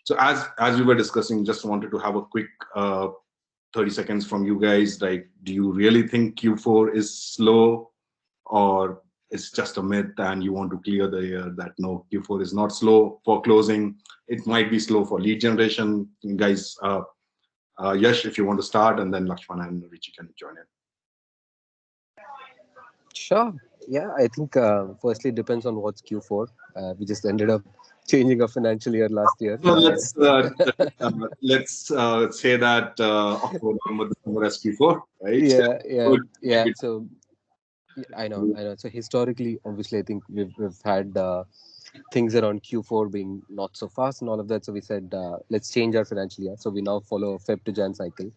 So as we were discussing, just wanted to have a quick 30 seconds from you guys. Like, do you really think Q4 is slow, or it's just a myth and you want to clear the air that no, Q4 is not slow for closing? It might be slow for lead generation. You guys, Yash, if you want to start, and then Lakshman and Richie can join in. Sure. Yeah, I think firstly it depends on what's Q4. We just ended up changing our financial year last year. So let's say that October, November, December as Q4, right? Yeah, yeah, Good. yeah. So yeah, I know. So historically, obviously, I think we've had things around Q4 being not so fast and all of that. So we said let's change our financial year. So we now follow a Feb to Jan cycle,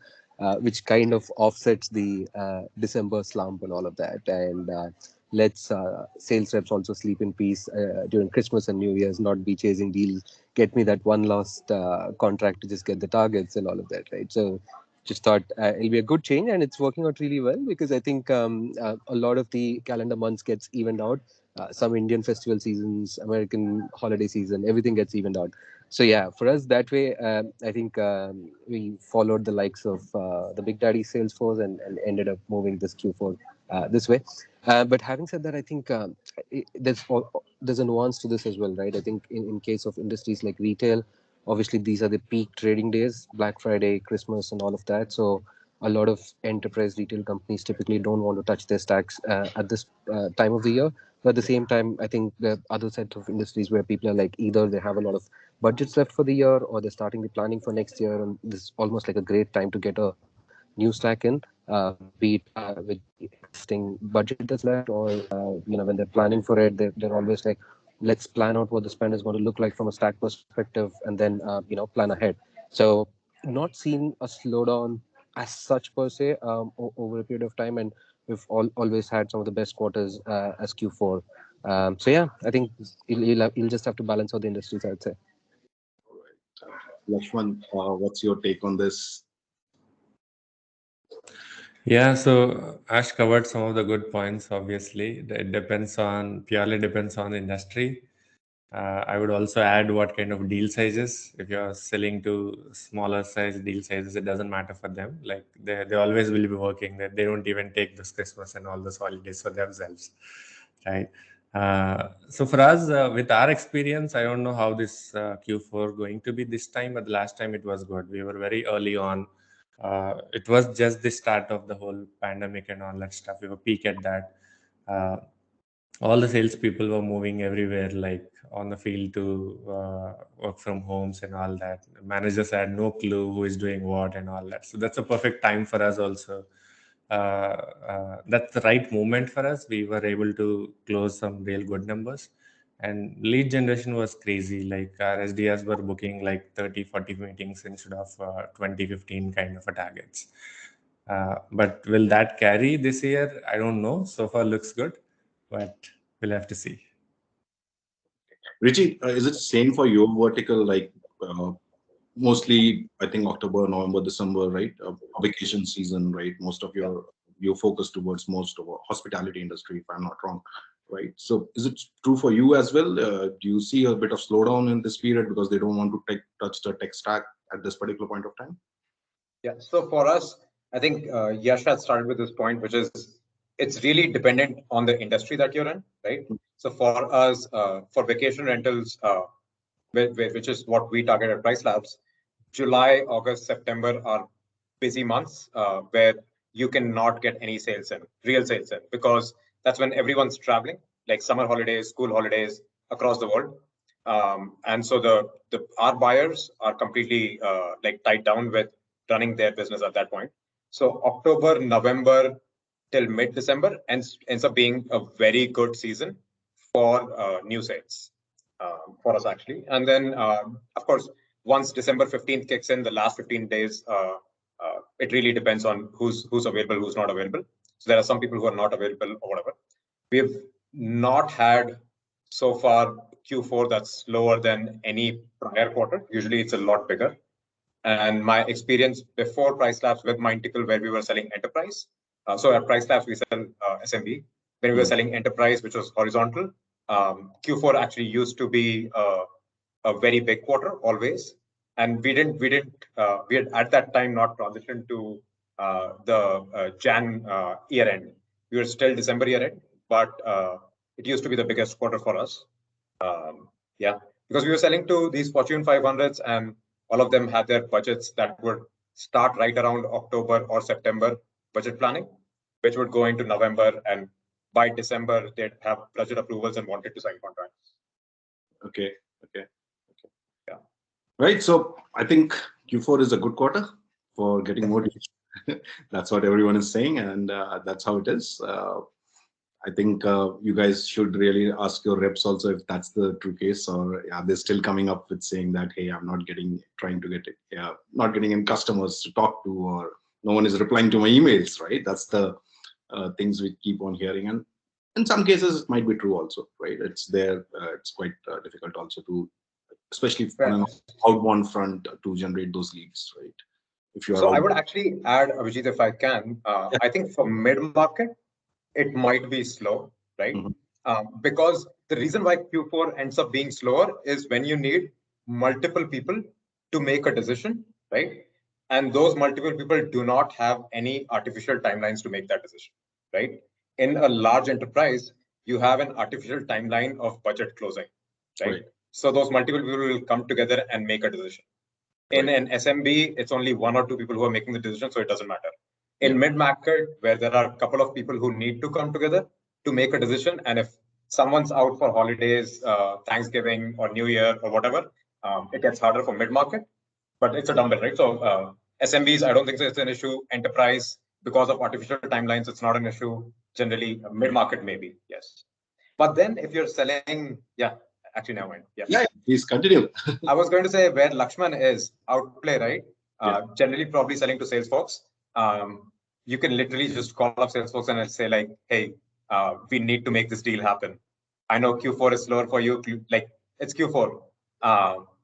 which kind of offsets the December slump and all of that. And let's sales reps also sleep in peace during Christmas and New Year's, not be chasing deals. Get me that one last contract to just get the targets and all of that, right? So just thought it'll be a good change, and it's working out really well because I think a lot of the calendar months gets evened out. Some Indian festival seasons, American holiday season, everything gets evened out. So yeah, for us that way, I think we followed the likes of the Big Daddy Salesforce and ended up moving this Q4 this way. But having said that, I think there's a nuance to this as well, right? I think in case of industries like retail, obviously these are the peak trading days, Black Friday, Christmas, and all of that. So a lot of enterprise retail companies typically don't want to touch their stacks at this time of the year. But at the same time, I think there are other set of industries where people are like either they have a lot of budgets left for the year or they're starting the planning for next year, and this is almost like a great time to get a new stack in, be it with the existing budget that's left, or when they're planning for it, they're always like, let's plan out what the spend is going to look like from a stack perspective, and then plan ahead. So not seen a slowdown as such per se over a period of time, and we've always had some of the best quarters as Q4. So yeah, I think you'll just have to balance out the industries, I'd say. All right. Lakshman, what's your take on this? Yeah, so Ash covered some of the good points. Obviously, it purely depends on the industry. I would also add what kind of deal sizes. If you're selling to smaller size deal sizes, it doesn't matter for them. Like they always will be working. That they don't even take this Christmas and all those holidays for themselves, right? So for us, with our experience, I don't know how this Q4 going to be this time, but the last time it was good. We were very early on. It was just the start of the whole pandemic and all that stuff. We were peak at that. All the salespeople were moving everywhere, like on the field to work from homes and all that. Managers had no clue who is doing what and all that. So that's a perfect time for us also. That's the right moment for us. We were able to close some real good numbers. And lead generation was crazy. Like our SDRs were booking like 30, 40 meetings instead of 20, 15 kind of a targets. But will that carry this year? I don't know. So far looks good, but we'll have to see. Richie, is it same for your vertical? Like mostly, I think October, November, December, right? Vacation season, right? Most of your focus towards most of our hospitality industry, if I'm not wrong, right? So is it true for you as well? Do you see a bit of slowdown in this period because they don't want to touch the tech stack at this particular point of time? Yeah. So for us, I think Yash had started with this point, which is it's really dependent on the industry that you're in, right? So for us, for vacation rentals, which is what we target at Price Labs, July, August, September are busy months where you cannot get any sales in, real sales in, because that's when everyone's traveling, like summer holidays, school holidays across the world. And so our buyers are completely like tied down with running their business at that point. So October, November till mid-December ends up being a very good season for new sales for us actually. And then of course, once December 15th kicks in, the last 15 days, it really depends on who's available, who's not available. So there are some people who are not available or whatever. We've not had so far Q4 that's lower than any prior quarter. Usually it's a lot bigger. And my experience before Price Labs with Mindtickle, where we were selling enterprise. So at Price Labs, we sell SMB. When we were selling enterprise, which was horizontal, Q4 actually used to be a very big quarter always. and we had at that time not transitioned to the Jan year end. We were still December year end, but it used to be the biggest quarter for us. Yeah, because we were selling to these Fortune 500s, and all of them had their budgets that would start right around October or September budget planning, which would go into November, and by December they'd have budget approvals and wanted to sign contracts. Okay. Yeah. Right. So I think Q4 is a good quarter for getting more deals. That's what everyone is saying, and that's how it is. I think you guys should really ask your reps also if that's the true case, or they're still coming up with saying that, hey, I'm not not getting in customers to talk to, or no one is replying to my emails, right? That's the things we keep on hearing. And in some cases, it might be true also, right? It's there. It's quite difficult also to, especially on an outbound front, to generate those leads, right? If you are so I would actually add, Abhijit, if I can, I think for mid-market, it might be slow, right? Because the reason why Q4 ends up being slower is when you need multiple people to make a decision, right? And those multiple people do not have any artificial timelines to make that decision, right? In a large enterprise, you have an artificial timeline of budget closing, right? So those multiple people will come together and make a decision. In an SMB, it's only one or two people who are making the decision, so it doesn't matter. In mid-market, where there are a couple of people who need to come together to make a decision, and if someone's out for holidays, Thanksgiving or New Year or whatever, it gets harder for mid-market, but it's a dumbbell, right? So SMBs, I don't think it's an issue. Enterprise, because of artificial timelines, it's not an issue. Generally, mid-market maybe, yes. But then if you're selling, actually never mind. Yeah, please continue. I was going to say where Lakshman is, Outplay, right? Generally probably selling to sales folks. You can literally just call up sales folks and say like, hey, we need to make this deal happen. I know Q4 is slower for you. Like it's Q4.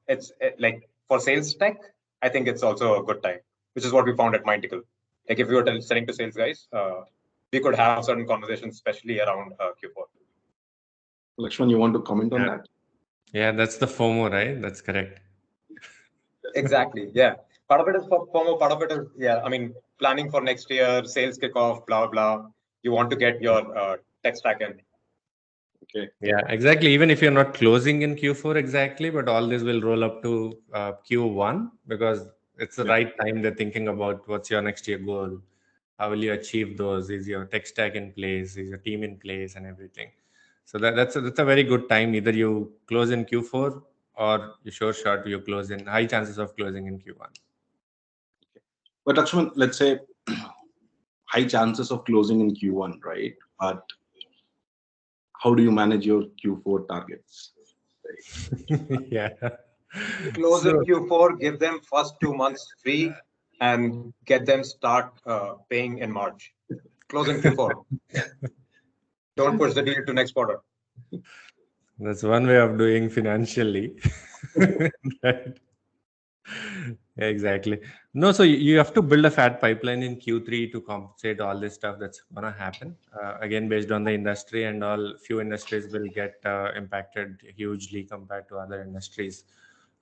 It's like for sales tech, I think it's also a good time, which is what we found at Mindtical. Like if we were selling to sales guys, we could have certain conversations, especially around Q4. Lakshman, you want to comment on that? Yeah, that's the FOMO, right? That's correct. Exactly. Yeah. Part of it is FOMO, part of it is, I mean, planning for next year, sales kickoff, blah, blah. You want to get your tech stack in. Okay. Yeah, exactly. Even if you're not closing in Q4 exactly, but all this will roll up to Q1 because it's the right time they're thinking about what's your next year goal. How will you achieve those? Is your tech stack in place? Is your team in place and everything? So that's a very good time. Either you close in Q4 or you short you close in high chances of closing in Q1. Okay. But Lakshman, let's say high chances of closing in Q1, right? But how do you manage your Q4 targets? Yeah. Close in Q4, give them first 2 months free and get them start paying in March. Close in Q4. Don't push the deal to next quarter. That's one way of doing financially. Right. Exactly. No, so you have to build a fat pipeline in Q3 to compensate all this stuff that's gonna happen. Again, based on the industry and all, few industries will get impacted hugely compared to other industries.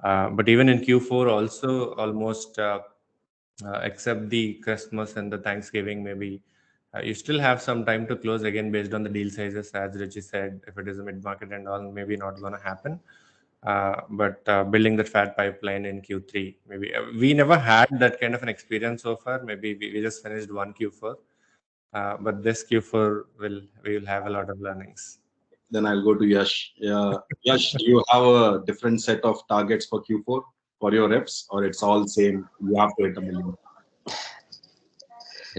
But even in Q4 also, almost except the Christmas and the Thanksgiving, maybe you still have some time to close again based on the deal sizes. As Richie said, if it is a mid-market and all, maybe not gonna happen. But building that fat pipeline in Q3, maybe we never had that kind of an experience so far. Maybe we just finished one Q4, but this Q4 we will have a lot of learnings. Then I'll go to Yash. Yash, do you have a different set of targets for Q4 for your reps, or it's all same? You have to hit $1 million.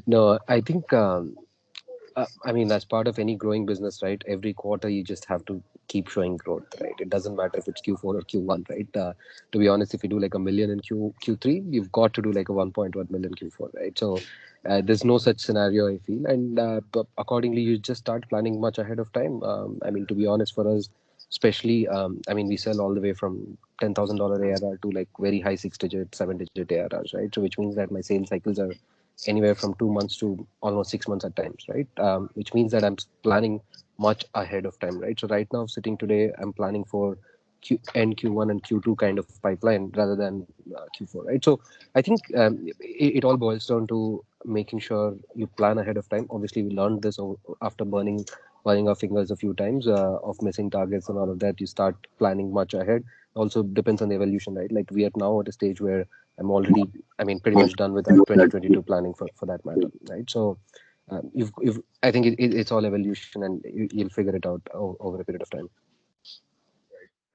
No, I think I mean, as part of any growing business, right? Every quarter you just have to keep showing growth, right? It doesn't matter if it's Q4 or Q1, right? To be honest, if you do like $1 million in Q3, you've got to do like a 1.1 million Q4, right? So there's no such scenario, I feel, and but accordingly, you just start planning much ahead of time. I mean, to be honest, for us, especially, I mean, we sell all the way from $10,000 ARR to like very high 6-digit, 7-digit ARRs, right? So which means that my sales cycles are anywhere from 2 months to almost 6 months at times, right? Which means that I'm planning much ahead of time, right? So right now, sitting today, I'm planning for end Q1 and Q2 kind of pipeline rather than Q4, right? So I think it all boils down to making sure you plan ahead of time. Obviously, we learned this after burning our fingers a few times of missing targets and all of that. You start planning much ahead. Also depends on the evolution, right? Like we are now at a stage where I'm already, pretty much done with our 2022 planning for that matter, right? So I think it's all evolution, and you'll figure it out over a period of time.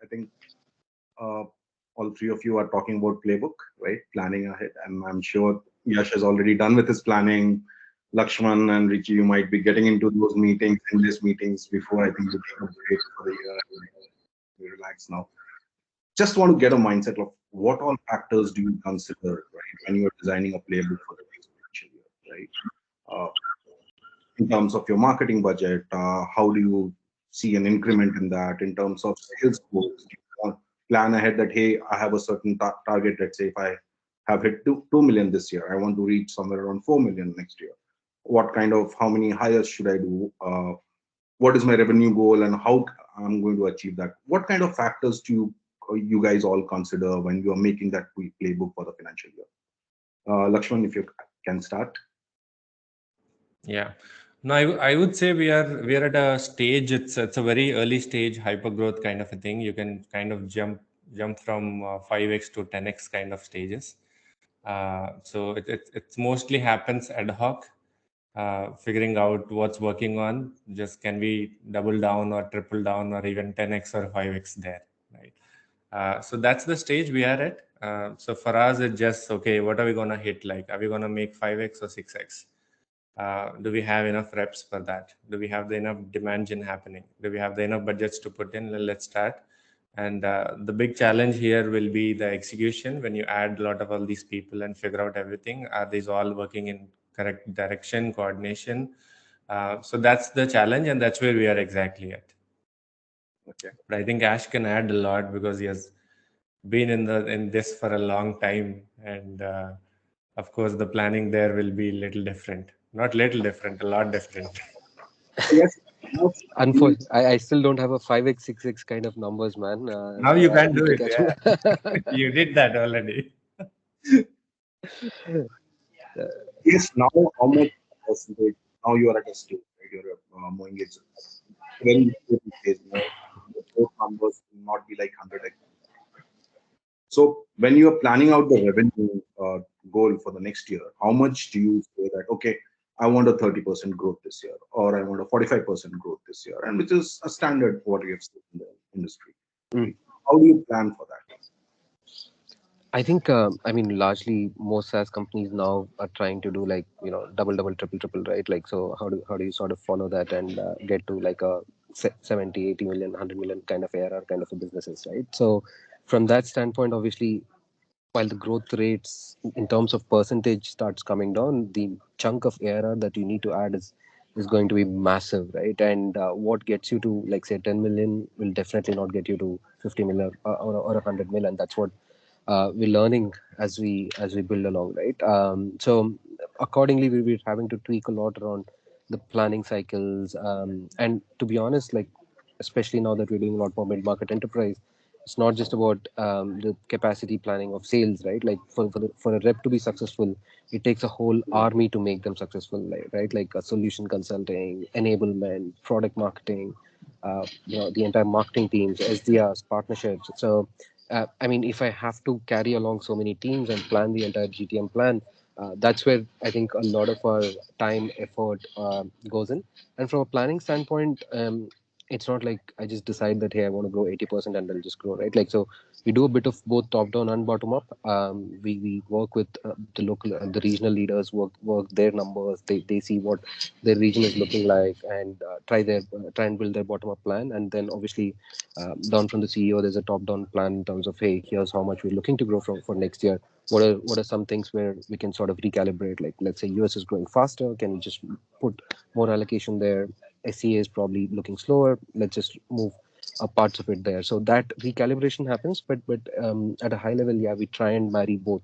I think all three of you are talking about playbook, right? Planning ahead. And I'm sure Yash has already done with his planning. Lakshman and Richie, you might be getting into those meetings, endless meetings before I think you take a break for the year and you relax now. Just want to get a mindset of what all factors do you consider, right, when you're designing a playbook for the next financial year, right? In terms of your marketing budget, how do you see an increment in that? In terms of sales goals, do you plan ahead that, hey, I have a certain target. Let's say if I have hit 2 million this year, I want to reach somewhere around 4 million next year. How many hires should I do? What is my revenue goal and how I'm going to achieve that? What kind of factors do you guys all consider when you are making that playbook for the financial year? Lakshman, if you can start. Yeah. No, I would say we are at a stage. It's a very early stage hyper growth kind of a thing. You can kind of jump from 5x to 10x kind of stages. So it mostly happens ad hoc, figuring out what's working on. Just can we double down or triple down or even 10x or 5x there, right? So that's the stage we are at. So for us, it's just okay. What are we gonna hit? Like, are we gonna make 5x or 6x? Do we have enough reps for that? Do we have the enough demand gen happening? Do we have the enough budgets to put in? Let's start. And the big challenge here will be the execution. When you add a lot of all these people and figure out everything, are these all working in correct direction, coordination? So that's the challenge, and that's where we are exactly at. Okay. But I think Ash can add a lot because he has been in this for a long time, and of course the planning there will be little different. Not little different, a lot different. Yes. Unfortunately, I still don't have a 5x, 6x kind of numbers, man. Now you can do it. Yeah. You did that already. Yes. Now, how much percentage? Now you are at a stage, right? You're more engaged. Very important stage. The growth numbers will not be like 100x. So when you are planning out the revenue goal for the next year, how much do you say that, okay, I want a 30% growth this year, or I want a 45% growth this year, and which is a standard what we have seen in the industry. How do you plan for that? I think, largely most SaaS companies now are trying to do like, double, triple, right? Like, so how do you sort of follow that and get to like a 70, 80 million, 100 million kind of ARR kind of a businesses, right? So from that standpoint, obviously, while the growth rates in terms of percentage starts coming down, the chunk of ARR that you need to add is going to be massive, right? And what gets you to like say 10 million will definitely not get you to 50 million or 100 million. That's what we're learning as we build along, right? So accordingly, we're having to tweak a lot around the planning cycles, and to be honest, like especially now that we're doing a lot more mid-market enterprise, it's not just about the capacity planning of sales, right? Like for a rep to be successful, it takes a whole army to make them successful, right? Like a solution consulting, enablement, product marketing, the entire marketing teams, SDRs, partnerships. So if I have to carry along so many teams and plan the entire GTM plan, that's where I think a lot of our time, effort goes in. And from a planning standpoint, it's not like I just decide that, hey, I want to grow 80% and I'll just grow, right? Like, so we do a bit of both top down and bottom up. We work with the regional leaders, work their numbers. They see what their region is looking like and try and build their bottom up plan. And then obviously down from the CEO, there's a top down plan in terms of, hey, here's how much we're looking to grow for next year. What are some things where we can sort of recalibrate? Like, let's say US is growing faster. Can we just put more allocation there? SEA is probably looking slower. Let's just move parts of it there. So that recalibration happens. But at a high level, yeah, we try and marry both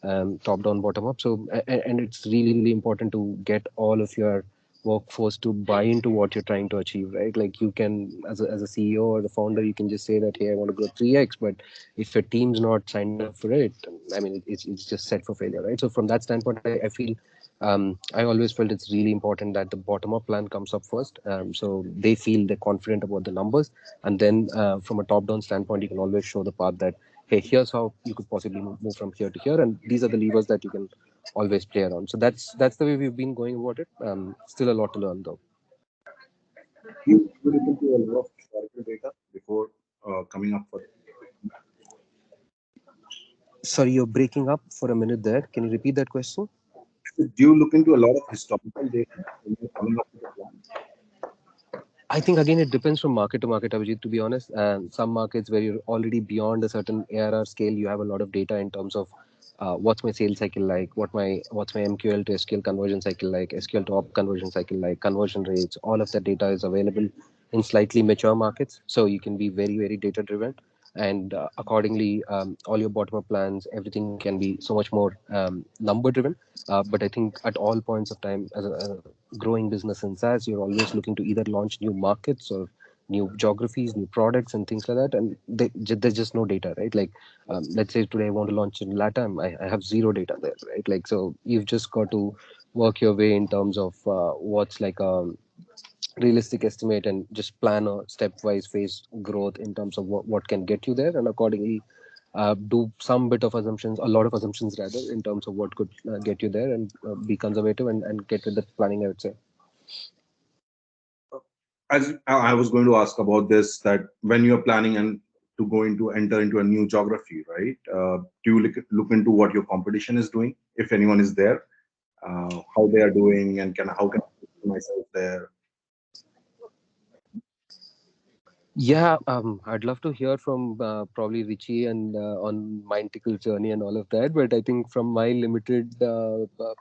top down, bottom up. So and it's really important to get all of your workforce to buy into what you're trying to achieve, right? Like you can, as a CEO or the founder, you can just say that, hey, I want to grow 3x, but if your team's not signed up for it, I mean, it's just set for failure, right? So from that standpoint, I feel I always felt it's really important that the bottom-up plan comes up first, so they feel they're confident about the numbers, and then from a top-down standpoint, you can always show the path that, hey, here's how you could possibly move from here to here, and these are the levers that you can always play around. So that's the way we've been going about it. Still a lot to learn though. You look into a lot of historical data before coming up for. Sorry, you're breaking up for a minute there. Can you repeat that question? Do you look into a lot of historical data when you're coming up with a plan? I think again it depends from market to market, Abhijit, to be honest. And some markets where you're already beyond a certain ARR scale, you have a lot of data in terms of what's my sales cycle like, what's my MQL to SQL conversion cycle like, SQL to op conversion cycle like, conversion rates. All of that data is available in slightly mature markets, so you can be very, very data driven, and accordingly, all your bottom up plans, everything can be so much more number driven. But I think at all points of time, as a growing business in SaaS, you're always looking to either launch new markets or new geographies, new products, and things like that. And there's just no data, right? Like, let's say today I want to launch in LATAM, I have zero data there, right? Like, so you've just got to work your way in terms of what's like a realistic estimate and just plan a stepwise phase growth in terms of what can get you there, and accordingly do some bit of assumptions, a lot of assumptions rather, in terms of what could get you there, and be conservative and get with the planning, I would say. As I was going to ask about this, that when you're planning and to enter into a new geography, right? Do you look into what your competition is doing, if anyone is there, how they are doing, and how can I put myself there? Yeah, I'd love to hear from probably Richie and on Mindticle's journey and all of that. But I think from my limited,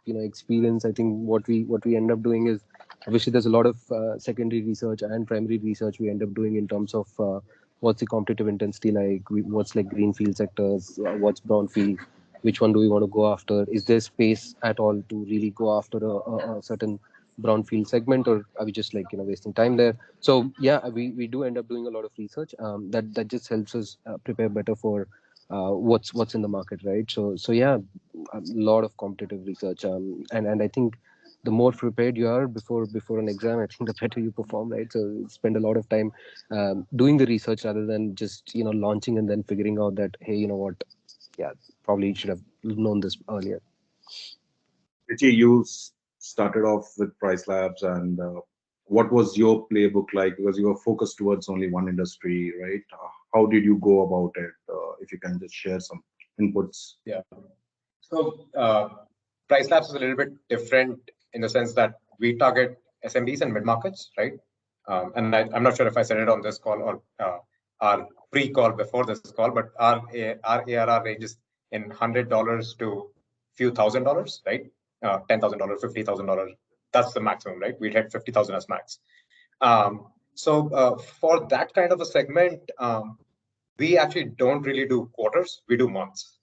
experience, I think what we end up doing is, obviously there's a lot of secondary research and primary research we end up doing in terms of what's the competitive intensity like, what's like greenfield sectors, what's brownfield, which one do we want to go after? Is there space at all to really go after a certain brownfield segment, or are we just like wasting time there? So yeah, we do end up doing a lot of research that just helps us prepare better for what's in the market, right? So yeah, a lot of competitive research, and I think the more prepared you are before an exam, I think the better you perform, right? So spend a lot of time doing the research rather than just launching and then figuring out that, hey, you know what, yeah, probably should have known this earlier. Richie, you started off with Price Labs, and what was your playbook like? Because you were focused towards only one industry, right? How did you go about it? If you can just share some inputs. Yeah. So Price Labs is a little bit different in the sense that we target SMBs and mid markets, right? And I'm not sure if I said it on this call or our pre-call before this call, but our ARR ranges in $100 to few $1,000s, right? $10,000, $50,000. That's the maximum, right? We'd hit 50,000 as max. So for that kind of a segment, we actually don't really do quarters, we do months,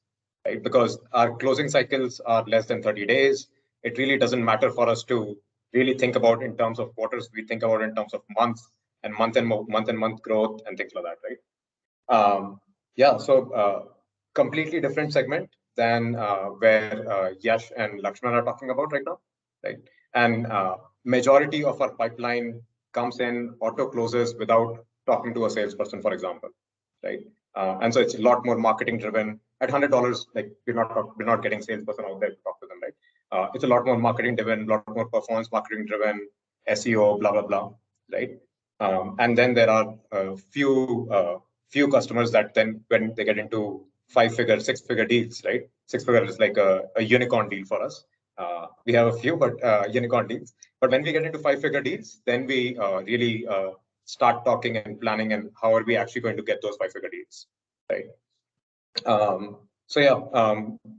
right? Because our closing cycles are less than 30 days. It really doesn't matter for us to really think about in terms of quarters. We think about it in terms of months and month growth and things like that, right? Yeah, so completely different segment than where Yash and Lakshman are talking about right now, right? And majority of our pipeline comes in auto closes without talking to a salesperson, for example, right? And so it's a lot more marketing driven. At $100, like we're not getting salesperson out there to talk to them, right? It's a lot more marketing driven, a lot more performance marketing driven, SEO, blah blah blah, right? And then there are a few customers that then when they get into 5-figure, 6-figure deals, right? 6-figure is like a unicorn deal for us. We have a few, but unicorn deals. But when we get into 5-figure deals, then we really start talking and planning and how are we actually going to get those 5-figure deals, right? So yeah,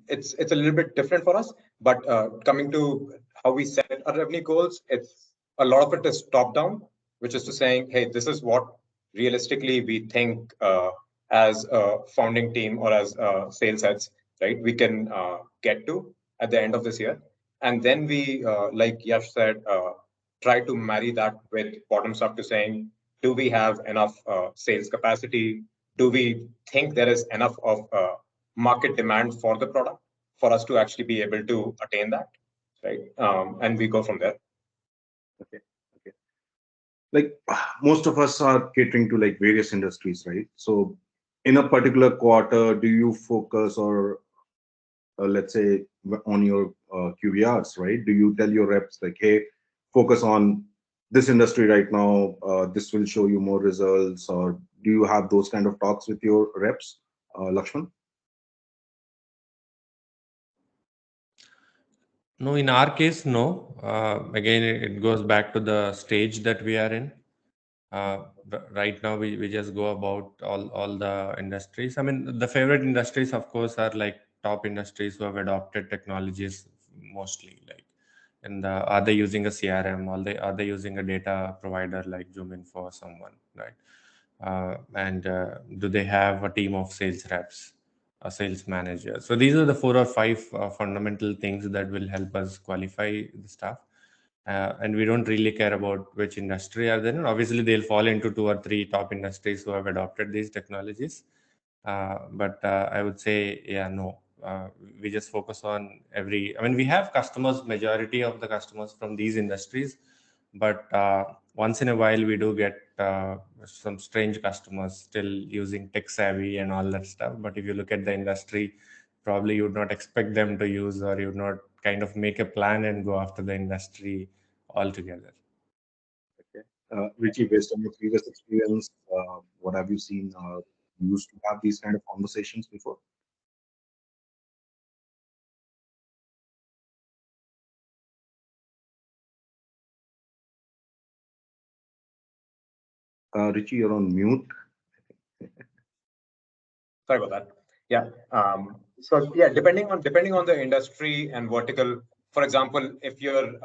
it's a little bit different for us. But coming to how we set our revenue goals, it's a lot of it is top down, which is to saying, hey, this is what realistically we think as a founding team or as sales heads, right? We can get to at the end of this year. And then we, like Yash said, try to marry that with bottoms up to saying, do we have enough sales capacity? Do we think there is enough of market demand for the product for us to actually be able to attain that, right? And we go from there. Okay. Like most of us are catering to like various industries, right? So in a particular quarter, do you focus or let's say on your QBRs, right? Do you tell your reps like, hey, focus on this industry right now, this will show you more results, or do you have those kind of talks with your reps, Lakshman? No, in our case, no. Again, it goes back to the stage that we are in. Right now, we just go about all the industries. I mean, the favorite industries, of course, are like top industries who have adopted technologies mostly. Like, and are they using a CRM? Are they using a data provider like ZoomInfo or someone, right? And do they have a team of sales reps, a sales manager? So these are the 4 or 5 fundamental things that will help us qualify the staff. And we don't really care about which industry are there. Obviously, they'll fall into 2 or 3 top industries who have adopted these technologies. But I would say, yeah, no. We just focus on every. I mean, we have customers. Majority of the customers from these industries, but once in a while we do get some strange customers still using tech savvy and all that stuff. But if you look at the industry, probably you would not expect them to use, or you would not kind of make a plan and go after the industry altogether. Okay. Richie, based on your previous experience, what have you seen? You used to have these kind of conversations before? Richie, you're on mute. Sorry about that. Yeah. So yeah, depending on the industry and vertical. For example, if you're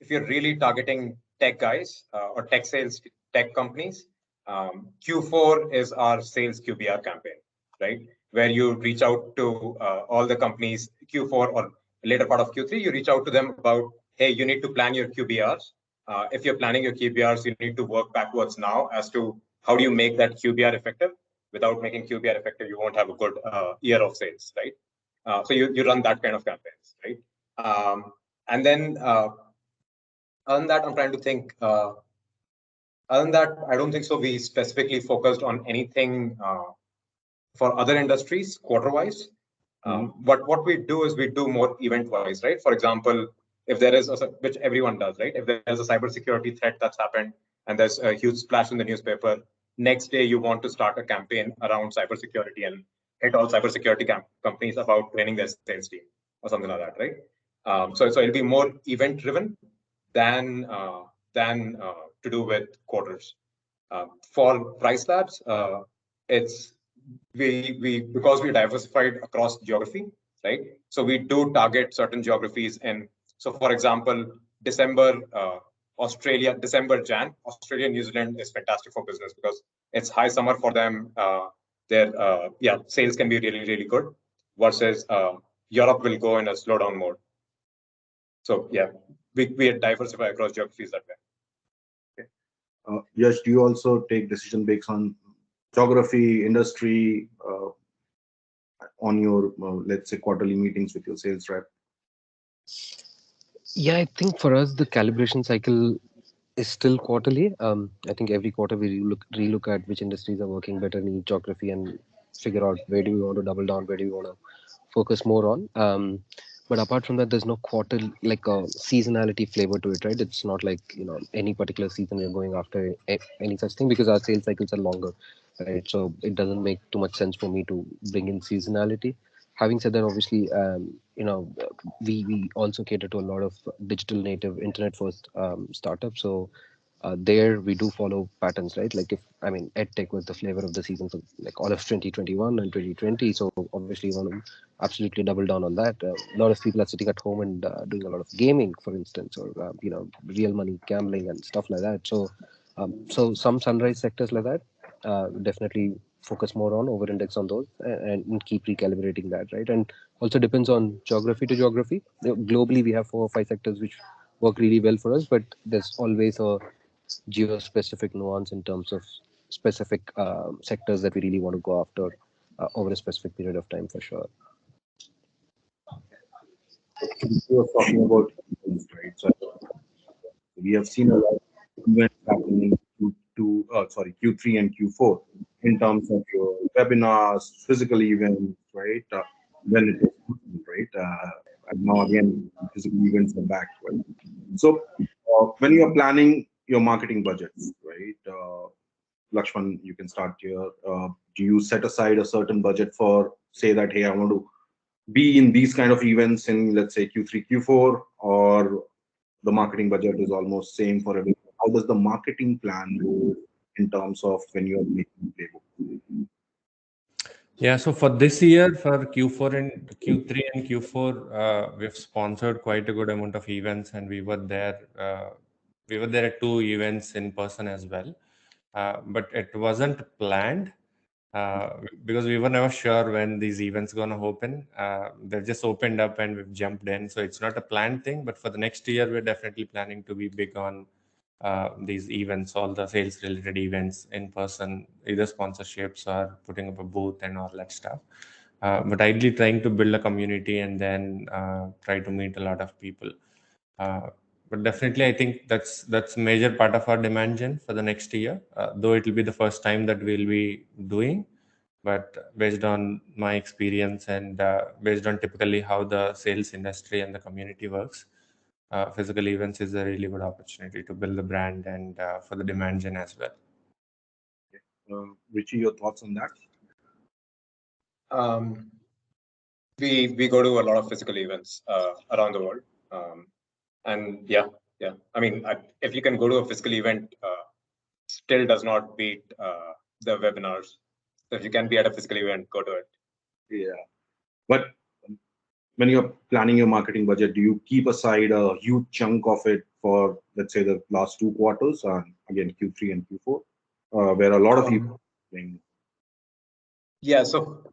really targeting tech guys or tech sales, tech companies, Q4 is our sales QBR campaign, right? Where you reach out to all the companies. Q4 or later part of Q3, you reach out to them about, hey, you need to plan your QBRs. If you're planning your QBRs, you need to work backwards now as to how do you make that QBR effective. Without making QBR effective, you won't have a good year of sales, right? So you run that kind of campaigns, right? And then other than that, I'm trying to think. Other than that, I don't think so. We specifically focused on anything for other industries quarter-wise. But what we do is we do more event-wise, right? For example, if there is, which everyone does, right? If there's a cybersecurity threat that's happened and there's a huge splash in the newspaper, next day you want to start a campaign around cybersecurity and hit all cybersecurity companies about training their sales team or something like that, right? So it'll be more event-driven than to do with quarters. For Price Labs, it's because we're diversified across geography, right? So we do target certain geographies, and so for example, December, Jan, Australia, New Zealand is fantastic for business because it's high summer for them. Their sales can be really, really good. Versus Europe will go in a slowdown mode. So yeah, we diversify across geographies that way. Okay. Yash, do you also take decision based on geography, industry, on your let's say quarterly meetings with your sales rep? Yeah, I think for us the calibration cycle is still quarterly. I think every quarter we relook at which industries are working better in each geography and figure out where do we want to double down, where do we want to focus more on. But apart from that, there's no quarter like a seasonality flavor to it, right? It's not like any particular season we're going after any such thing because our sales cycles are longer, right? So it doesn't make too much sense for me to bring in seasonality. Having said that, obviously, we also cater to a lot of digital native internet first startups. So there we do follow patterns, right? Like edtech was the flavor of the season for like all of 2021 and 2020. So obviously you want to absolutely double down on that. A lot of people are sitting at home and doing a lot of gaming, for instance, or real money gambling and stuff like that. So some sunrise sectors like that definitely focus more on, over index on those, and keep recalibrating that, right? And also depends on geography to geography. Globally we have 4 or 5 sectors which work really well for us, but there's always a geo-specific nuance in terms of specific sectors that we really want to go after over a specific period of time for sure. We were talking about events, right? So we have seen a lot of events happening Q3 and Q4 in terms of your webinars, physical events, right? When it was right? And now again, physical events are back, right? So when you are planning your marketing budgets, right? Lakshman, you can start here. Do you set aside a certain budget for, say that, hey, I want to be in these kind of events in, let's say, Q3, Q4, or the marketing budget is almost same for everything? How does the marketing plan go in terms of when you're making playbook? Yeah, so for this year, for Q4 and Q3 and Q4, we've sponsored quite a good amount of events, and we were there. We were there at 2 events in person as well, but it wasn't planned because we were never sure when these events gonna open. They've just opened up and we've jumped in, so it's not a planned thing. But for the next year, we're definitely planning to be big on these events, all the sales related events in person, either sponsorships or putting up a booth and all that stuff. But ideally trying to build a community and then try to meet a lot of people. But definitely, I think that's a major part of our demand gen for the next year. Though it will be the first time that we'll be doing, but based on my experience and based on typically how the sales industry and the community works, physical events is a really good opportunity to build the brand and for the demand gen as well. Richie, your thoughts on that? We go to a lot of physical events around the world, and yeah. I mean, if you can go to a physical event, still does not beat the webinars. So if you can be at a physical event, go to it. Yeah, but when you're planning your marketing budget, do you keep aside a huge chunk of it for, let's say, the last 2 quarters, again Q3 and Q4, where a lot of people are playing? Yeah, so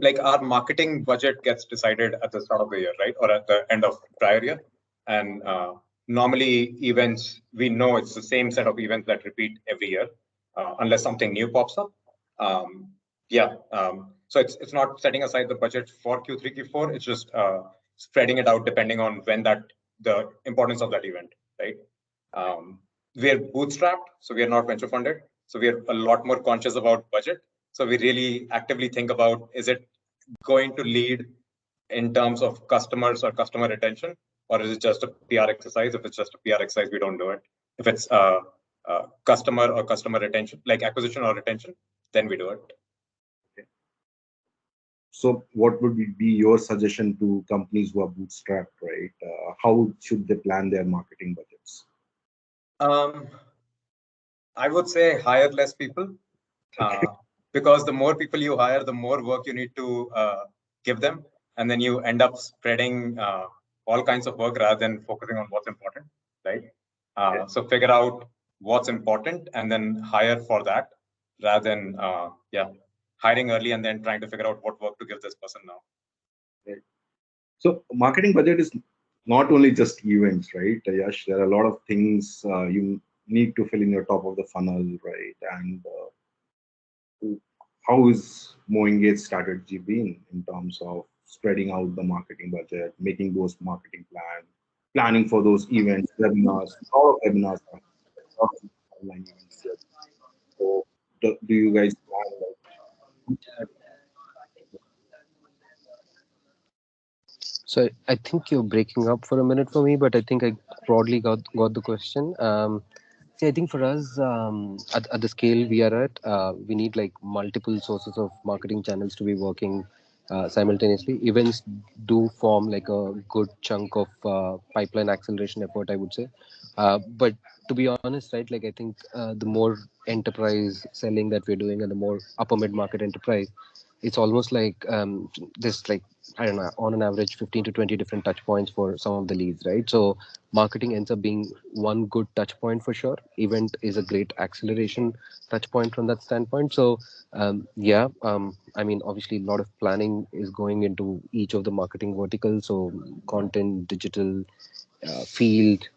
like our marketing budget gets decided at the start of the year, right, or at the end of prior year, and normally events, we know it's the same set of events that repeat every year, unless something new pops up. So it's not setting aside the budget for Q3, Q4. It's just spreading it out depending on when the importance of that event, right? We are bootstrapped, so we are not venture funded. So we are a lot more conscious about budget. So we really actively think about, is it going to lead in terms of customers or customer retention, or is it just a PR exercise? If it's just a PR exercise, we don't do it. If it's customer or customer retention, like acquisition or retention, then we do it. Okay. So what would be your suggestion to companies who are bootstrapped, right? How should they plan their marketing budgets? I would say hire less people, because the more people you hire, the more work you need to give them, and then you end up spreading all kinds of work rather than focusing on what's important, right? So figure out what's important and then hire for that, rather than hiring early and then trying to figure out what work to give this person now. Right. So marketing budget is not only just events, right, Yash? There are a lot of things you need to fill in your top of the funnel, right? And how is MoEngage strategy been in terms of spreading out the marketing budget, making those marketing plans, planning for those events, webinars, all of webinars, online events. So do you guys plan So I think you're breaking up for a minute for me, but I think I broadly got the question. See, I think for us, at the scale we are at, we need like multiple sources of marketing channels to be working simultaneously. Events do form like a good chunk of pipeline acceleration effort, I would say. But to be honest, right, like I think the more enterprise selling that we're doing and the more upper mid market enterprise, it's almost like there's like I don't know, on an average 15 to 20 different touch points for some of the leads, right? So marketing ends up being one good touch point for sure. Event is a great acceleration touch point from that standpoint. So I mean, obviously a lot of planning is going into each of the marketing verticals. So content, digital, field,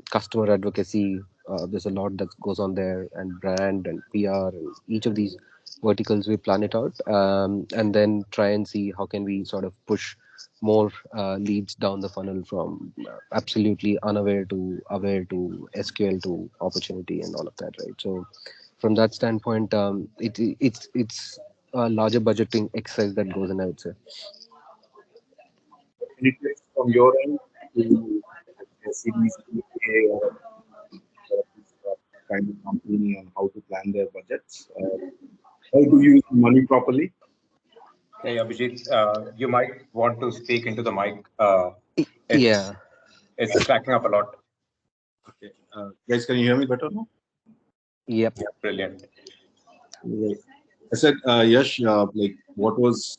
customer advocacy. There's a lot that goes on there, and brand and PR, and each of these verticals we plan it out, and then try and see how can we sort of push more leads down the funnel from absolutely unaware to aware to SQL to opportunity and all of that, right? So from that standpoint, it's a larger budgeting exercise that goes in, I would say. Any tips from your end to a Series A or this kind of company on how to plan their budgets? How to use money properly? Hey, Abhijit, you might want to speak into the mic. Yeah. It's cracking up a lot. Okay, guys, can you hear me better now? Yep. Yeah, brilliant. Right. I said, Yash, like, what was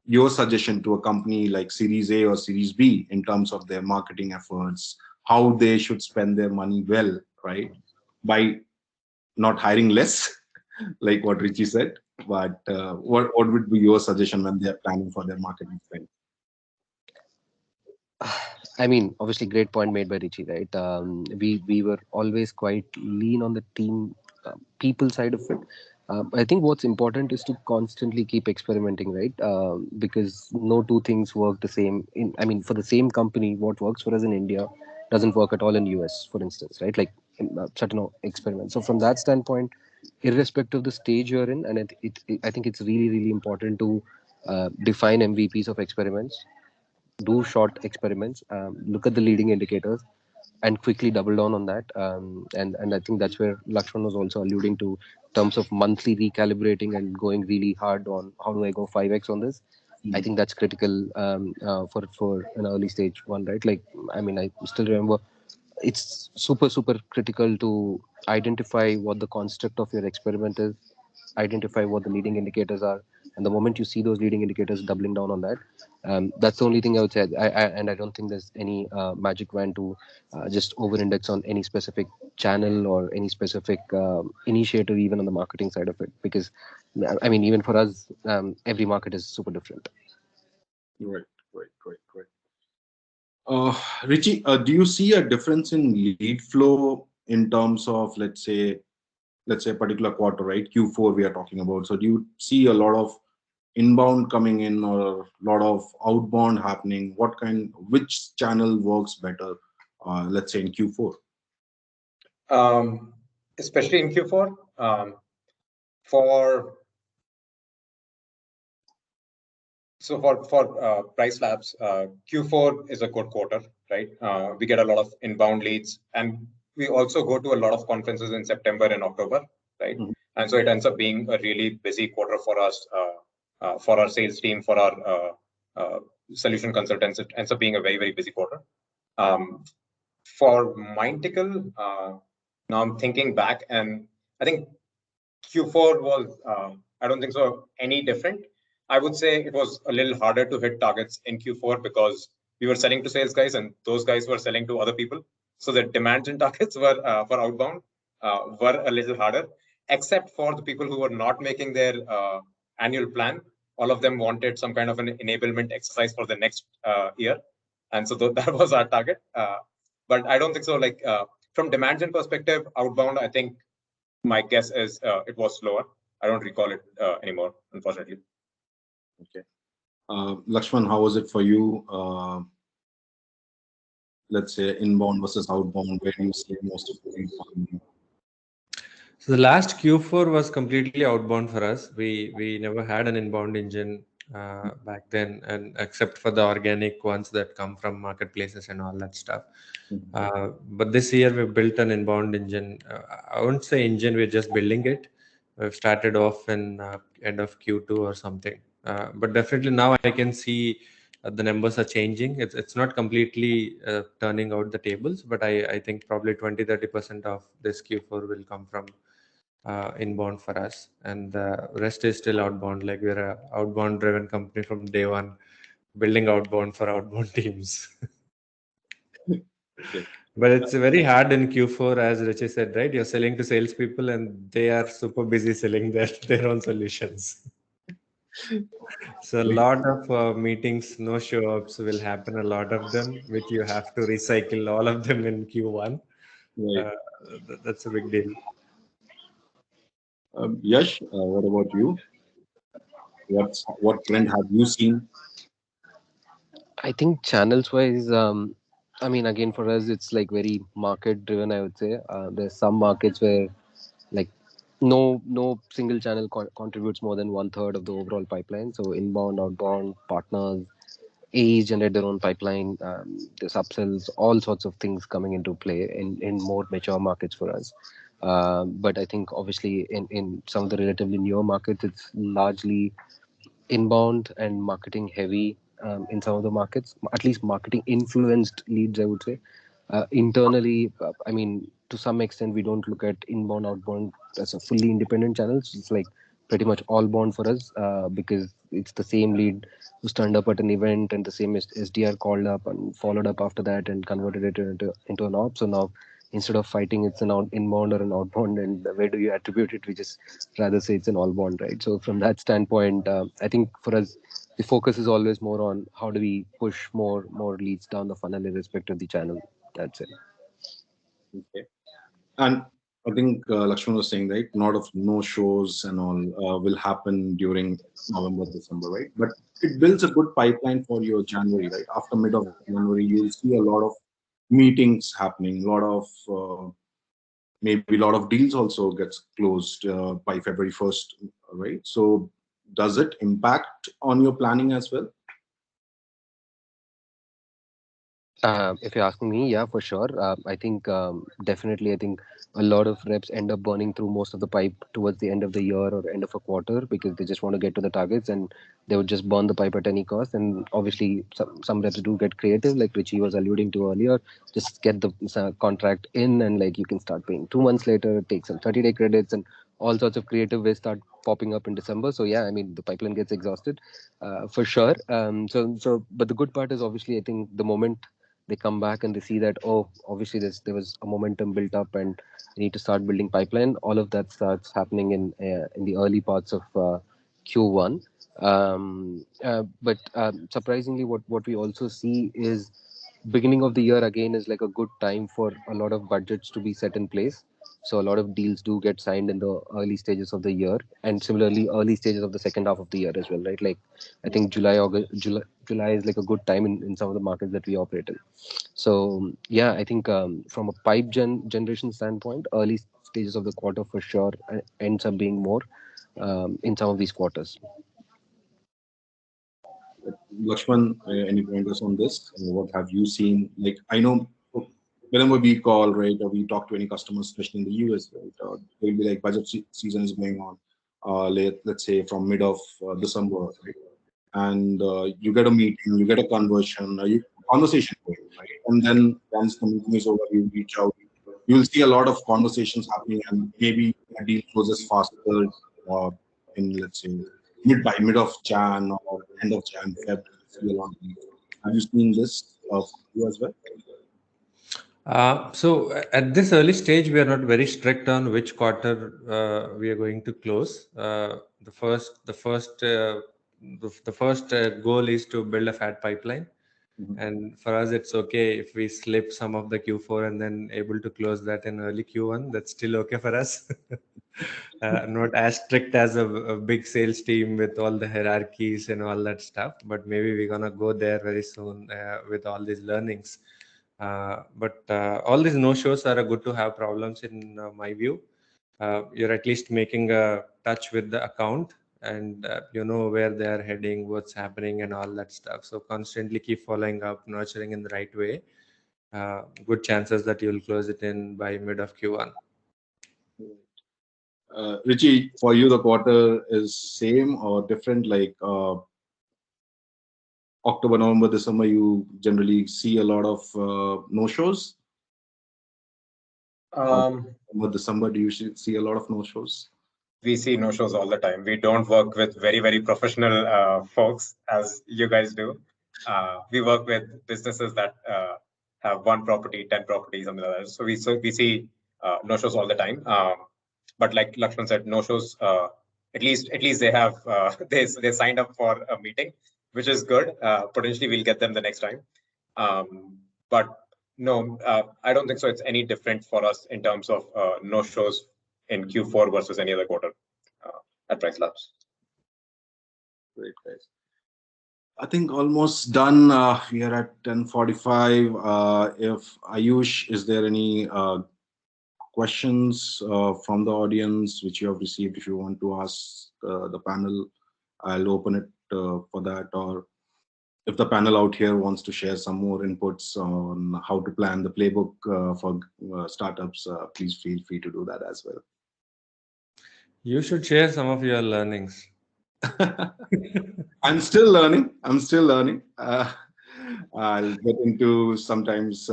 your suggestion to a company like Series A or Series B in terms of their marketing efforts, how they should spend their money well, right? By not hiring less, like what Richie said, but what would be your suggestion when they are planning for their marketing spend? I mean, obviously, great point made by Richie, right? We were always quite lean on the team people side of it. I think what's important is to constantly keep experimenting, right? Because no two things work the same. I mean, for the same company, what works for us in India doesn't work at all in US, for instance, right? Like certain experiments. So from that standpoint, irrespective of the stage you're in, and I think it's really really important to define MVPs of experiments, do short experiments, look at the leading indicators, and quickly double down on that. And I think that's where Lakshman was also alluding to, terms of monthly recalibrating and going really hard on how do I go 5x on this. I think that's critical for an early stage one, right? Like, I mean, I still remember it's super critical to identify what the construct of your experiment is, identify what the leading indicators are, and the moment you see those leading indicators, doubling down on that. That's the only thing I would say. And I don't think there's any magic wand to just over index on any specific channel or any specific initiative, even on the marketing side of it, because I mean, even for us, every market is super different. Right. Richie, do you see a difference in lead flow in terms of, let's say a particular quarter, right? Q4 we are talking about. So do you see a lot of inbound coming in or a lot of outbound happening? Which channel works better, let's say in Q4? Especially in Q4, for Price Labs, Q4 is a good quarter, right? We get a lot of inbound leads, and we also go to a lot of conferences in September and October, right? Mhm. And so it ends up being a really busy quarter for us, for our sales team, for our solution consultants. It ends up being a very busy quarter. For Mindtickle, now I'm thinking back, and I think Q4 was, I don't think so any different. I would say it was a little harder to hit targets in Q4 because we were selling to sales guys and those guys were selling to other people. So the demands and targets were for outbound were a little harder, except for the people who were not making their annual plan. All of them wanted some kind of an enablement exercise for the next year. And so that was our target. But I don't think so. Like from demand gen perspective, outbound, I think my guess is it was slower. I don't recall it anymore, unfortunately. Okay. Lakshman, how was it for you? Let's say inbound versus outbound, where do you see most of the leads coming in? So the last Q4 was completely outbound for us. We never had an inbound engine back then, and except for the organic ones that come from marketplaces and all that stuff. But this year we've built an inbound engine. I wouldn't say engine; we're just building it. We've started off in end of Q2 or something. But definitely now I can see the numbers are changing. It's not completely turning out the tables, but I think probably 20-30% of this Q4 will come from inbound for us, and the rest is still outbound. Like we're a outbound driven company from day one, building outbound for outbound teams. Okay. But it's very hard in Q4, as Richie said, right? You're selling to salespeople and they are super busy selling their own solutions. So a lot of meetings, no show ups will happen, a lot of them, which you have to recycle all of them in Q1. Right. That's a big deal. Yash, what about you? What trend have you seen? I think channels wise, I mean, again, for us, it's like very market driven, I would say. There's some markets where like no single channel contributes more than one third of the overall pipeline. So inbound, outbound, partners, AEs generate their own pipeline. There's upsells, all sorts of things coming into play in more mature markets for us. But I think obviously in some of the relatively newer markets, it's largely inbound and marketing heavy in some of the markets, at least marketing influenced leads, I would say. Internally, I mean, to some extent, we don't look at inbound, outbound as a fully independent channels. It's like pretty much all bound for us because it's the same lead who turned up at an event and the same SDR called up and followed up after that and converted it into an op. So now instead of fighting it's an inbound or an outbound and where do you attribute it, we just rather say it's an all bound, right? So from that standpoint, I think for us the focus is always more on how do we push more leads down the funnel irrespective of the channel. That's it. Okay. And I think Lakshman was saying, right, a lot of no shows and all will happen during November, December, right? But it builds a good pipeline for your January, right? After mid of January, you'll see a lot of meetings happening, a lot of maybe a lot of deals also gets closed by February 1st, right? So does it impact on your planning as well? If you're asking me, yeah, for sure. I think definitely, I think a lot of reps end up burning through most of the pipe towards the end of the year or end of a quarter because they just want to get to the targets and they would just burn the pipe at any cost. And obviously, some reps do get creative, like Richie was alluding to earlier. Just get the contract in and like you can start paying 2 months later, take some 30-day credits and all sorts of creative ways start popping up in December. So yeah, I mean the pipeline gets exhausted for sure. But the good part is obviously I think the moment they come back and they see that obviously there was a momentum built up and they need to start building pipeline, all of that starts happening in the early parts of Q1. But surprisingly what we also see is beginning of the year again is like a good time for a lot of budgets to be set in place. So a lot of deals do get signed in the early stages of the year, and similarly early stages of the second half of the year as well, right? Like I think July is like a good time in some of the markets that we operate in. So yeah, I think from a pipe generation standpoint, early stages of the quarter for sure ends up being more in some of these quarters. Lakshman, any pointers on this? What have you seen? Like, I know whenever we call, right, or we talk to any customers, especially in the US, right, they'll be like budget season is going on, let's say from mid of December, right? And you get a meeting, you get a conversion, conversation going, right? And then once the meeting is over, you reach out, you'll see a lot of conversations happening, and maybe a deal closes faster in, let's say, mid of Jan or end of Jan, Feb. See a lot of deals. Have you seen this for you as well? So at this early stage, we are not very strict on which quarter we are going to close. The first goal is to build a fat pipeline. Mhm. And for us, it's okay if we slip some of the Q4 and then able to close that in early Q1. That's still okay for us. Not as strict as a big sales team with all the hierarchies and all that stuff, but maybe we're gonna go there very soon with all these learnings. But all these no-shows are good to have problems in my view. You're at least making a touch with the account and you know where they are heading, what's happening and all that stuff. So constantly keep following up, nurturing in the right way. Good chances that you'll close it in by mid of Q1. Richie, for you, the quarter is same or different? Like October, November, December, you generally see a lot of no-shows? About December, do you see a lot of no-shows? We see no-shows all the time. We don't work with very, very professional folks as you guys do. We work with businesses that have 1 property, 10 properties, something like that. So we see no-shows all the time. But like Lakshman said, no-shows, at least they have they signed up for a meeting, which is good. Potentially we'll get them the next time. But no, I don't think so. It's any different for us in terms of no-shows in Q4 versus any other quarter at Price Labs. Great, guys. I think almost done. We are at 10:45. If Ayush, is there any questions from the audience which you have received? If you want to ask the panel, I'll open it for that. Or if the panel out here wants to share some more inputs on how to plan the playbook for startups, please feel free to do that as well. You should share some of your learnings. I'm still learning. I'll get into sometimes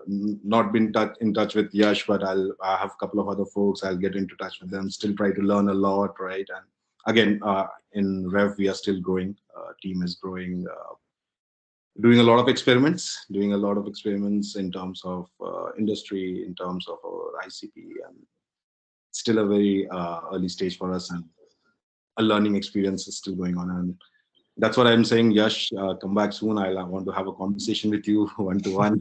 not been in touch with Yash, but I have a couple of other folks. I'll get into touch with them. Still try to learn a lot, right? And again, in Rev, we are still growing. Team is growing. Doing a lot of experiments. In terms of industry, in terms of our ICP, and still a very early stage for us, and a learning experience is still going on. And that's what I'm saying. Yash, come back soon. I want to have a conversation with you one-to-one.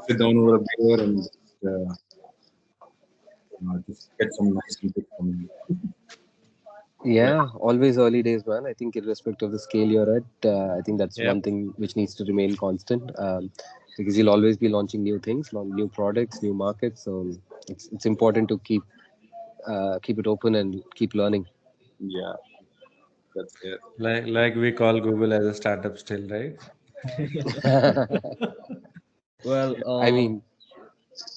Sit down over a beer and just get some nice input from you. Yeah, always early days, man. I think irrespective of the scale you're at, I think that's Yep. one thing which needs to remain constant, because you'll always be launching new things, new products, new markets. So it's important to keep it open and keep learning. Yeah, that's it. Like we call Google as a startup still, right? Well, I mean,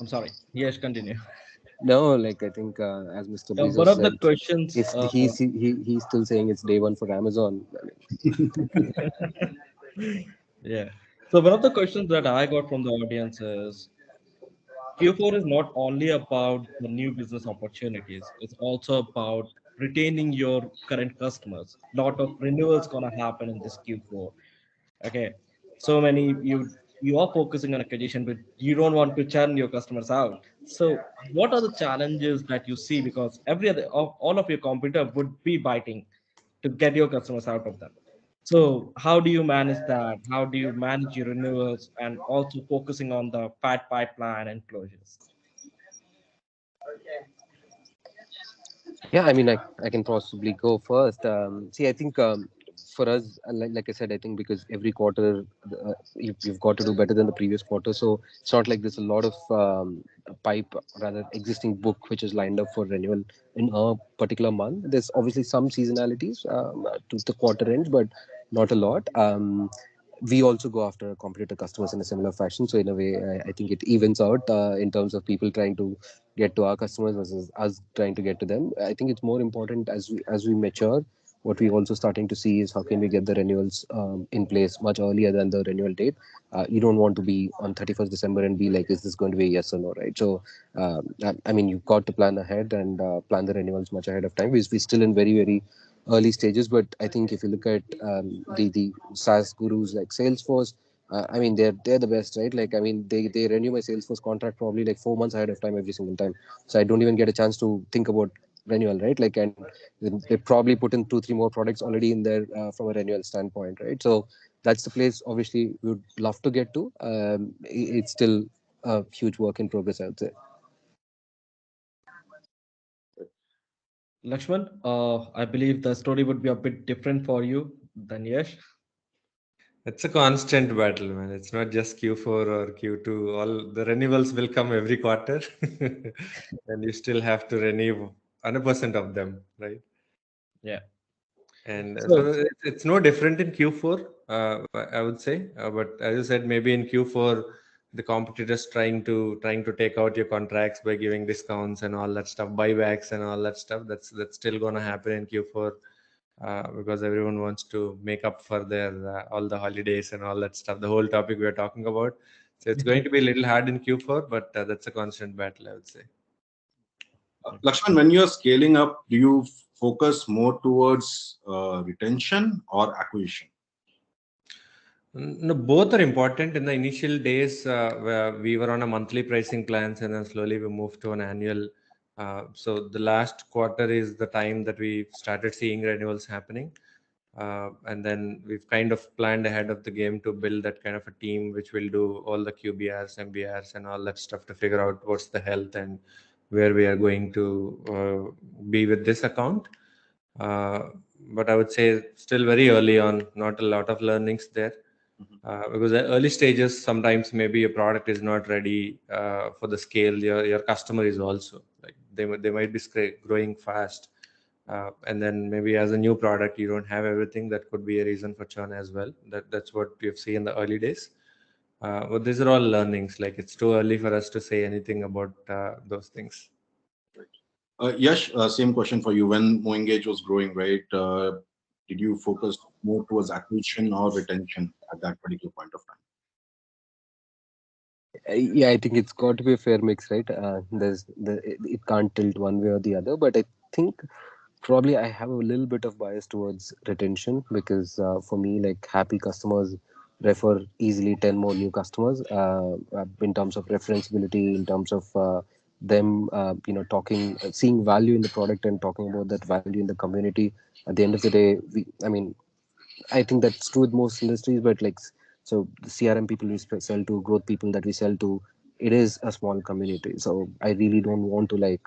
I'm sorry. Yes, continue. no, like I think as Mr. One Bezos of the said, questions. he's still saying it's day one for Amazon. Yeah. So one of the questions that I got from the audience is Q4 is not only about the new business opportunities, it's also about retaining your current customers. Lot of renewals gonna happen in this Q4. Okay. So many you are focusing on acquisition, but you don't want to churn your customers out. So what are the challenges that you see? Because all of your competitor would be biting to get your customers out of them. So how do you manage that? How do you manage your renewals and also focusing on the fat pipeline and closures? Yeah, I mean, I can possibly go first. See, I think for us, like I said, I think because every quarter you've got to do better than the previous quarter. So it's not like there's a lot of pipe, rather existing book which is lined up for renewal in a particular month. There's obviously some seasonalities to the quarter ends, but not a lot. We also go after competitor customers in a similar fashion. So in a way, I think it evens out in terms of people trying to get to our customers versus us trying to get to them. I think it's more important as we mature. What we also starting to see is how can we get the renewals in place much earlier than the renewal date. You don't want to be on 31st December and be like, is this going to be a yes or no, right? So I mean, you've got to plan ahead and plan the renewals much ahead of time. We're still in very, very early stages, but I think if you look at the SaaS gurus like Salesforce, I mean, they're the best, right? Like, I mean, they renew my Salesforce contract probably like 4 months ahead of time every single time. So I don't even get a chance to think about renewal, right? Like, and they probably put in 2-3 more products already in there from a renewal standpoint, right? So that's the place. Obviously, we would love to get to. It's still a huge work in progress, I would say. Lakshman, I believe the story would be a bit different for you than Yash. It's a constant battle, man. It's not just Q4 or Q2. All the renewals will come every quarter, and you still have to renew 100% of them, right? Yeah. And So- so it's no different in Q4, I would say. But as you said, maybe in Q4, the competitors trying to take out your contracts by giving discounts and all that stuff, buybacks and all that stuff. That's still gonna happen in Q4. Because everyone wants to make up for their all the holidays and all that stuff, the whole topic we are talking about. So it's going to be a little hard in Q4, but that's a constant battle, I would say. Lakshman, when you're scaling up, do you focus more towards retention or acquisition? No, both are important. In the initial days, where we were on a monthly pricing plans, and then slowly we moved to an annual. So the last quarter is the time that we started seeing renewals happening. And then we've kind of planned ahead of the game to build that kind of a team which will do all the QBRs, MBRs, and all that stuff to figure out what's the health and where we are going to be with this account. But I would say still very early on, not a lot of learnings there. Because at early stages, sometimes maybe your product is not ready for the scale your customer is also. Like they might be growing fast. And then maybe as a new product, you don't have everything. That could be a reason for churn as well. That's what you've seen in the early days. But these are all learnings. Like it's too early for us to say anything about those things. Yash, same question for you. When MoEngage was growing, right, did you focus more towards acquisition or retention at that particular point of time? Yeah, I think it's got to be a fair mix, right? It can't tilt one way or the other, but I think probably I have a little bit of bias towards retention because for me, like happy customers refer easily 10 more new customers in terms of referenceability, in terms of them, talking, seeing value in the product and talking about that value in the community. At the end of the day, I think that's true with most industries, but like, so the CRM people we sell to, growth people that we sell to, it is a small community. So I really don't want to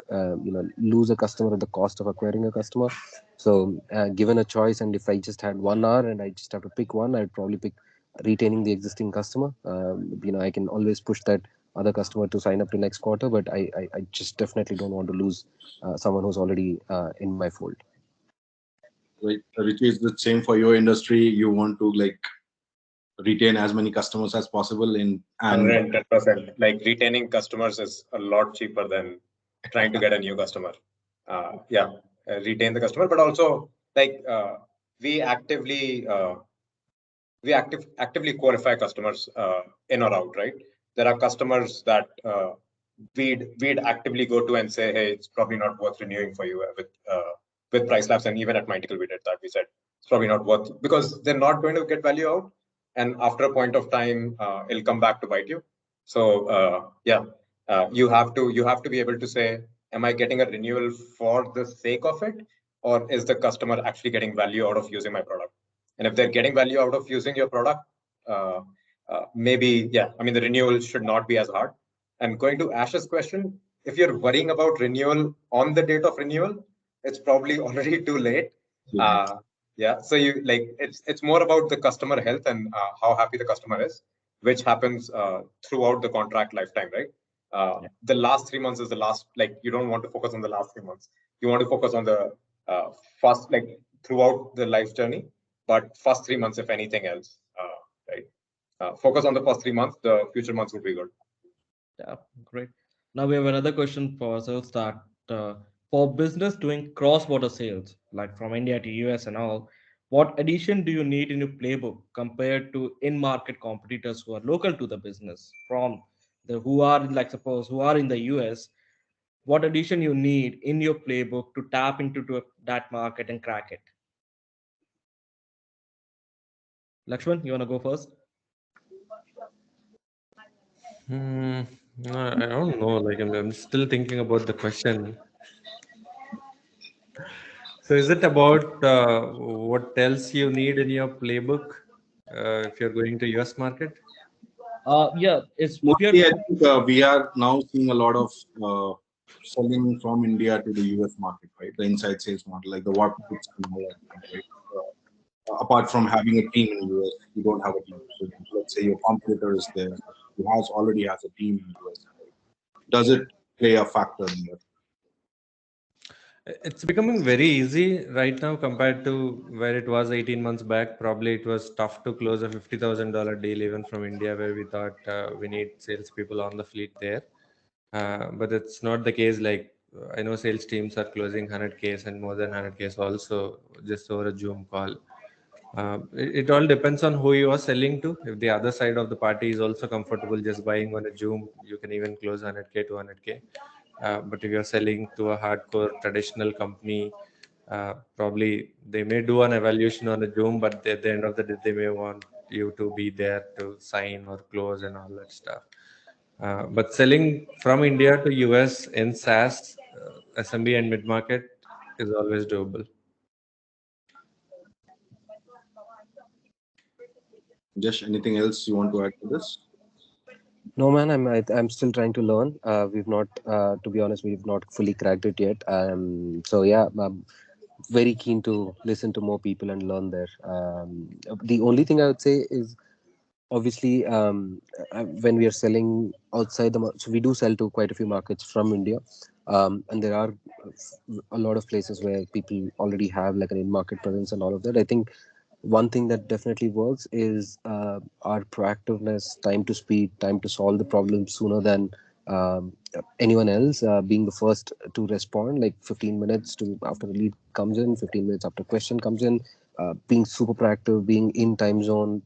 lose a customer at the cost of acquiring a customer. So given a choice, and if I just had 1 hour and I just have to pick one, I'd probably pick retaining the existing customer. I can always push that other customer to sign up to next quarter, but I just definitely don't want to lose someone who's already in my fold. Right, which is the same for your industry. You want to like retain as many customers as possible and 110%. Like retaining customers is a lot cheaper than trying to get a new customer. Retain the customer, but also like we actively qualify customers in or out, right? There are customers that we'd actively go to and say, hey, it's probably not worth renewing for you with Price Labs. And even at Mynticle, we did that. We said it's probably not worth, because they're not going to get value out. And after a point of time, it'll come back to bite you. So you have to be able to say, am I getting a renewal for the sake of it, or is the customer actually getting value out of using my product? And if they're getting value out of using your product, maybe the renewal should not be as hard. And going to Ash's question, if you're worrying about renewal on the date of renewal, it's probably already too late. So you it's more about the customer health and how happy the customer is, which happens throughout the contract lifetime, right? The last 3 months is the last, you don't want to focus on the last 3 months. You want to focus on the first, throughout the life journey, but first 3 months, if anything else, right? Focus on the first 3 months, the future months would be good. Yeah, great. Now we have another question for ourselves that for business doing cross-border sales, like from India to US and all, what addition do you need in your playbook compared to in-market competitors who are local to the business from who are in the US? What addition you need in your playbook to tap into that market and crack it? Lakshman, you want to go first? I don't know. I'm still thinking about the question. So is it about what else you need in your playbook if you're going to US market? It's mostly, I think we are now seeing a lot of selling from India to the US market, right? The inside sales model, like the what right? Apart from having a team in the US, you don't have a team. So let's say your competitor is there, who already has a team in the US. Right? Does it play a factor in that? It's becoming very easy right now compared to where it was 18 months back. Probably it was tough to close a $50,000 deal even from India, where we thought we need salespeople on the fleet there. But it's not the case. Like I know sales teams are closing 100Ks and more than 100Ks also just over a Zoom call. It all depends on who you are selling to. If the other side of the party is also comfortable just buying on a Zoom, you can even close 100K, 200K. But if you're selling to a hardcore traditional company, probably they may do an evaluation on a Zoom, but at the end of the day, they may want you to be there to sign or close and all that stuff. But selling from India to US in SaaS, SMB and mid market is always doable. Just anything else you want to add to this? No, man, I'm still trying to learn. We've not, to be honest, we've not fully cracked it yet. So yeah, I'm very keen to listen to more people and learn there. The only thing I would say is obviously when we are selling outside so we do sell to quite a few markets from India, and there are a lot of places where people already have like an in-market presence and all of that. I think one thing that definitely works is our proactiveness, time to speed, time to solve the problem sooner than anyone else, being the first to respond, like 15 minutes to after the lead comes in, 15 minutes after question comes in, being super proactive, being in time zone,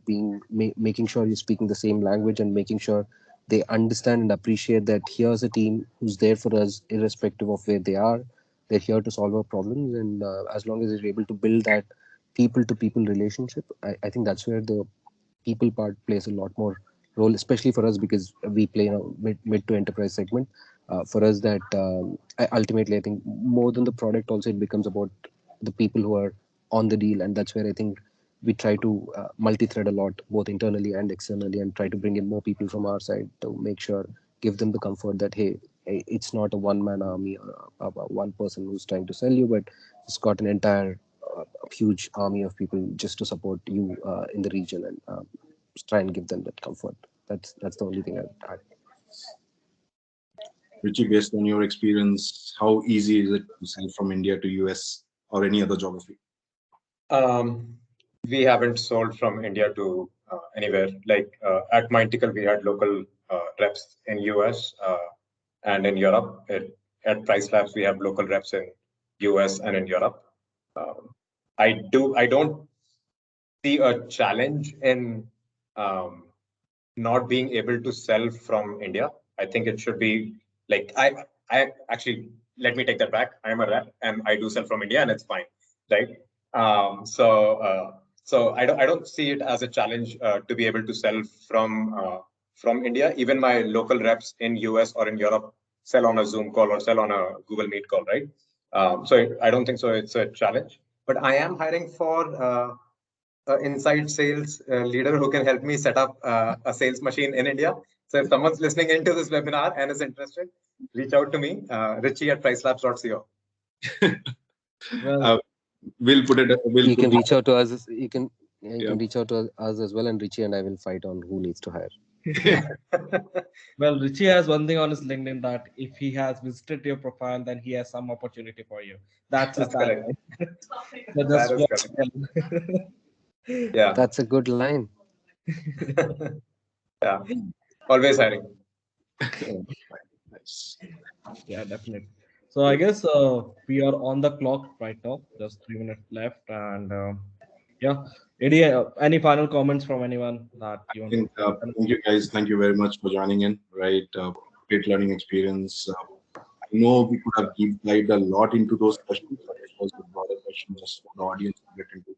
making sure you're speaking the same language and making sure they understand and appreciate that here's a team who's there for us irrespective of where they are. They're here to solve our problems, and as long as you're able to build that people to people relationship, I think that's where the people part plays a lot more role, especially for us because we play in a mid to enterprise segment. For us, that ultimately I think more than the product, also it becomes about the people who are on the deal, and that's where I think we try to multi-thread a lot, both internally and externally, and try to bring in more people from our side to make sure, give them the comfort that hey, it's not a one-man army or one person who's trying to sell you, but it's got an entire huge army of people just to support you in the region, and try and give them that comfort. That's the only thing I Richie, based on your experience, how easy is it to sell from India to US or any other geography? We haven't sold from India to anywhere. Like at Mindtical, we had local reps in US and in Europe. At Price Labs, we have local reps in US and in Europe. I don't see a challenge in not being able to sell from India. I think it should be like I actually, let me take that back. I'm a rep and I do sell from India, and it's fine, right? So I don't see it as a challenge to be able to sell from India. Even my local reps in US or in Europe sell on a Zoom call or sell on a Google Meet call, right? So I don't think so. It's a challenge. But I am hiring for inside sales leader who can help me set up a sales machine in India. So if someone's listening into this webinar and is interested, reach out to me, richie@pricelabs.co. Well, We'll put it. you can reach out to us. You can reach out to us as well, and Richie and I will fight on who needs to hire. well, Richie has one thing on his LinkedIn that if he has visited your profile, then he has some opportunity for you. That's his correct. tagline. So That just is correct. Yeah. That's a good line. Yeah. Always hiring. Nice. Yeah, definitely. So I guess we are on the clock right now. Just 3 minutes left, and yeah. Any final comments from anyone that you want Think, to? thank you guys. Thank you very much for joining in. Right, great learning experience. I know we could have deep dived a lot into those questions, but it was a broader question just for the audience to get into.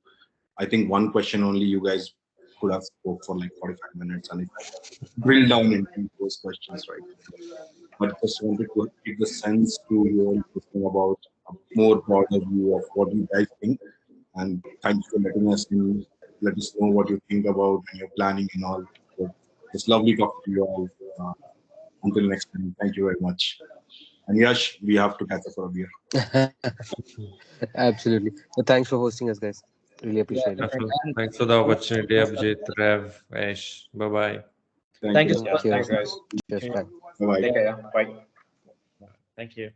I think one question only you guys could have spoke for like 45 minutes, and it drill down into those questions, right? But just wanted to give the sense to you all thinking about a more broader view of what you guys think. And thanks for letting us in, let us know what you think about when you're planning and all. So it's lovely talking to you all. Until next time, thank you very much. And Yash, we have to catch up for a beer. Absolutely. Thanks for hosting us, guys. Really appreciate it. Thanks for the opportunity, Abhijit, Rev, Ash. Bye bye. Thank you so Yeah. much. Thanks, guys. Cheers. Bye. Bye bye. Take care. Yeah. Bye. Thank you.